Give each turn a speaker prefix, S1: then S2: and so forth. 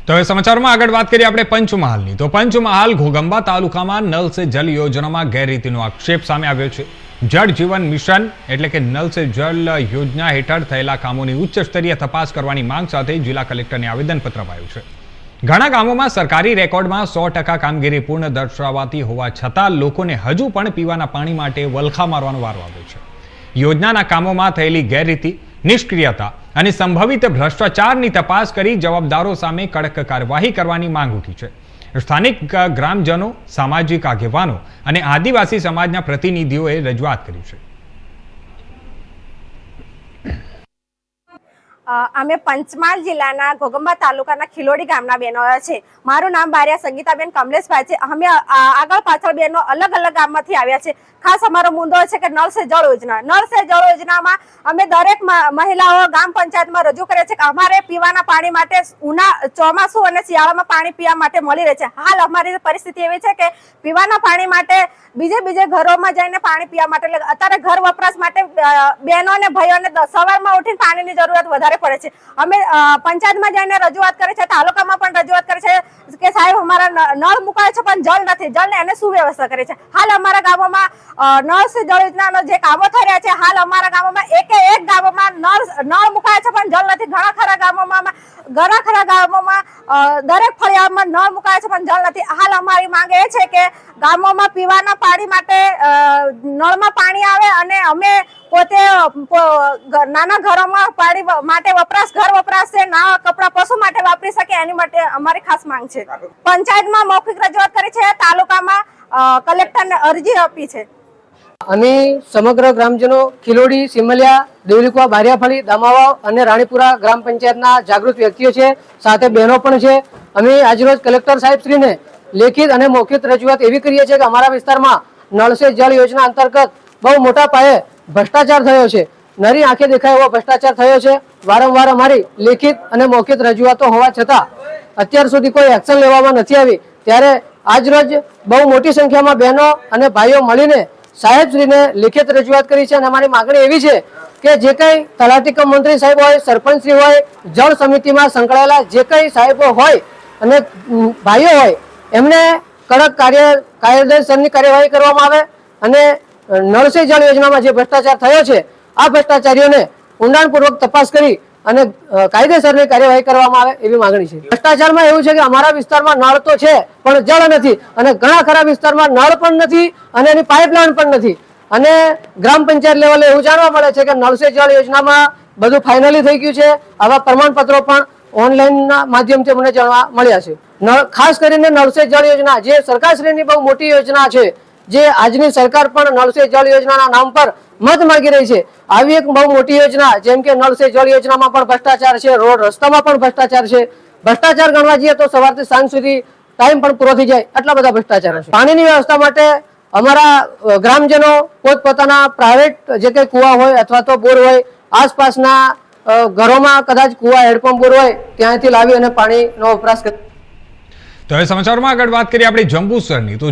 S1: તો હવે સમાચારમાં આગળ વાત કરીએ આપણે પંચમહાલની। તો પંચમહાલ ઘોગંબા તાલુકામાં નલ સે જલ યોજનામાં ગેરરીતિનો આક્ષેપ સામે આવ્યો છે। જળ જીવન મિશન એટલે કે નલ સે જલ યોજના હેઠળ થયેલા કામોની ઉચ્ચ સ્તરીય તપાસ કરવાની માંગ સાથે જિલ્લા કલેક્ટરને આવેદનપત્ર અપાયું છે। ઘણા ગામોમાં સરકારી રેકોર્ડમાં 100% કામગીરી પૂર્ણ દર્શાવાતી હોવા છતાં લોકોને હજુ પણ પીવાના પાણી માટે વલખા મારવાનો વારો આવ્યો છે। યોજનાના કામોમાં થયેલી ગેરરીતિ, નિષ્ક્રિયતા અને સંભવિત ભ્રષ્ટાચારની તપાસ કરી જવાબદારો સામે કડક કાર્યવાહી કરવાની માંગ ઉઠી છે। સ્થાનિક ગ્રામજનો, સામાજિક આગેવાનો અને આદિવાસી સમાજના પ્રતિનિધિઓએ રજૂઆત કરી છે।
S2: અમે પંચમહાલ જિલ્લાના ઘોગંબા તાલુકાના ખિલોડી ગામના બહેનો છે। મારું નામ બારિયા સંગીતાબેન કમલેશભાઈ છે। અમે આગળ પાછળ બહેનો અલગ અલગ ગામમાંથી આવ્યા છે। ખાસ અમારો મુદ્દો છે કે નળ સે જળ યોજના। નળ સે જળ યોજનામાં અમે દરેક મહિલાઓ ગામ પંચાયતમાં રજૂ કરે છે કે અમારે પીવાના પાણી માટે ચોમાસું અને શિયાળામાં પાણી પીવા માટે મળી રહે છે। હાલ અમારી પરિસ્થિતિ એવી છે કે પીવાના પાણી માટે બીજે ઘરોમાં જઈને પાણી પીવા માટે, એટલે અત્યારે ઘર વપરાશ માટે બહેનો અને ભાઈઓને સવારમાં ઉઠીને પાણીની જરૂરત વધારે પડે છે। અમે પંચાયતમાં જઈને રજૂઆત કરી છે, તાલુકામાં પણ રજૂઆત કરી છે કે સાહેબ અમારા નળ મુકાય છે પણ જળ નથી, જળને એને સુવ્યવસ્થા કરી છે। હાલ અમારા ગામોમાં નળ સે જળ યોજનાનો જે કામો થઈ રહ્યા છે, હાલ અમારા ગામોમાં એક ગામોમાં નળ મુકાય છે પણ જળ નથી। ઘણા ખરા ગામોમાં દરેક ફળિયામાં નળ મુકાય છે પણ જળ નથી। હાલ અમારી માંગ એ છે કે ગામોમાં પીવાના પાણી માટે નળમાં પાણી આવે અને અમે પોતે નાના ઘરોમાં પાણી માટે ઘર વપરાશ છે, નાવા કપડા પશુ માટે વાપરી શકે, એની માટે અમારી ખાસ માંગ છે। પંચાયતમાં મૌખિક રજૂઆત કરી છે, તાલુકામાં કલેક્ટરને અરજી આપી છે।
S3: અમે સમગ્ર ગ્રામજનો ખિલોડી, સિમલિયા, દેવલીકુવા, બારિયાફળી, દામાવાવ અને રાણીપુરા ગ્રામ પંચાયતના જાગૃત વ્યક્તિઓ છે, સાથે બહેનો પણ છે। અમે આજરોજ કલેક્ટર સાહેબશ્રીને લેખિત અને મૌખિક રજૂઆત એવી કરીએ છીએ કે અમારા વિસ્તારમાં નળ સે જળ યોજના અંતર્ગત બહુ મોટા પાયે ભ્રષ્ટાચાર થયો છે। નરી આંખે દેખાય એવો ભ્રષ્ટાચાર થયો છે। વારંવાર અમારી લેખિત અને મૌખિક રજૂઆતો હોવા છતાં અત્યાર સુધી કોઈ એક્શન લેવામાં નથી આવી। ત્યારે આજરોજ બહુ મોટી સંખ્યામાં બહેનો અને ભાઈઓ મળીને સાહેબશ્રીને લેખિત રજૂઆત કરી છે અને અમારી માગણી એવી છે કે જે કંઈ તલાટી કમ મંત્રી સાહેબ હોય, સરપંચશ્રી હોય, જળ સમિતિમાં સંકળાયેલા જે કંઈ સાહેબો હોય અને ભાઈઓ હોય એમને કડક કાયદેસરની કાર્યવાહી કરવામાં આવે અને નળ સે જળ યોજનામાં જે ભ્રષ્ટાચાર થયો છે આ ભ્રષ્ટાચારીઓને ઊંડાણપૂર્વક તપાસ કરી અને કાયદેસરની કાર્યવાહી કરવામાં આવે એવી માંગણી છે। ભ્રષ્ટાચારમાં એવું છે કે અમારા વિસ્તારમાં નળ તો છે પણ જળ નથી, અને ઘણા ખરા વિસ્તારમાં નળ પણ નથી અને એની પાઇપલાઇન પણ નથી। અને ગ્રામ પંચાયત લેવલે એવું જાણવા મળે છે કે નળ સે જળ યોજનામાં બધું ફાઇનલી થઈ ગયું છે। આવા પ્રમાણપત્રો પણ ઓનલાઈનના માધ્યમથી મને જાણવા મળ્યા છે। ખાસ કરીને નળ સે જળ યોજના જે સરકારશ્રીની બહુ મોટી યોજના છે, જે આજની સરકાર પણ નળ સે જળ યોજનાના નામ પર મત માંગી રહી છે, આવી એક બહુ મોટી યોજના જેમ કે નળ સે જળ યોજનામાં પણ ભ્રષ્ટાચાર છે, રોડ રસ્તામાં પણ ભ્રષ્ટાચાર છે। ભ્રષ્ટાચાર ગણવા જઈએ તો સવારથી સાંજ સુધી ટાઈમ પણ પૂરો થઈ જાય એટલા બધા ભ્રષ્ટાચાર છે। પાણીની વ્યવસ્થા માટે અમારા ગ્રામજનો પોતપોતાના પ્રાઇવેટ જે કંઈ કુવા હોય અથવા તો બોર હોય, આસપાસના ઘરોમાં કદાચ કુવા, હેડપંપ, બોર હોય ત્યાંથી લાવી અને પાણીનો વપરાશ કરે।
S1: તો હવે સમાચારમાં આગળ વાત કરીએ આપણે જંબુસરની। તો